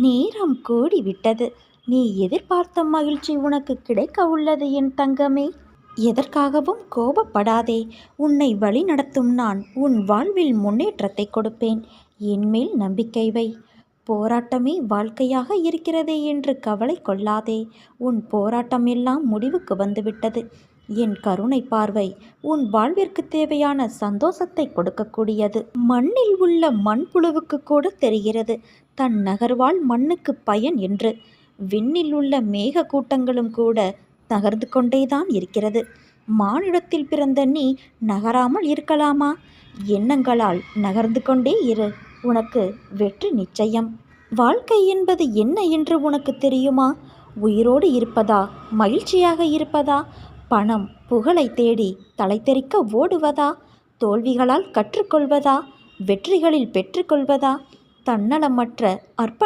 நேரம் கூடிவிட்டது. நீ எதிர்பார்த்த மகிழ்ச்சி உனக்கு கிடைக்க உள்ளது என் தங்கமே. எதற்காகவும் கோபப்படாதே. உன்னை வழிநடத்தும் நான் உன் வாழ்வில் முன்னேற்றத்தை கொடுப்பேன். என்மேல் நம்பிக்கை வை. போராட்டமே வாழ்க்கையாக இருக்கிறதே என்று கவலை கொள்ளாதே. உன் போராட்டம் எல்லாம் முடிவுக்கு வந்துவிட்டது. என் கருணை பார்வை உன் வாழ்விற்கு தேவையான சந்தோஷத்தை கொடுக்கக்கூடியது. மண்ணில் உள்ள மண்புழுவுக்கு கூட தெரிகிறது தன் நகர்வால் மண்ணுக்கு பயன் என்று. விண்ணில் உள்ள மேக கூட்டங்களும் கூட நகர்ந்து கொண்டேதான் இருக்கிறது. மானிடத்தில் பிறந்த நீ நகராமல் இருக்கலாமா? எண்ணங்களால் நகர்ந்து கொண்டே இரு. உனக்கு வெற்றி நிச்சயம். வாழ்க்கை என்பது என்ன என்று உனக்கு தெரியுமா? உயிரோடு இருப்பதா? மகிழ்ச்சியாக இருப்பதா? பணம் புகழை தேடி தலை தெறிக்க ஓடுவதா? தோல்விகளால் கற்றுக்கொள்வதா? வெற்றிகளில் பெற்றுக்கொள்வதா? தன்னலமற்ற அர்ப்ப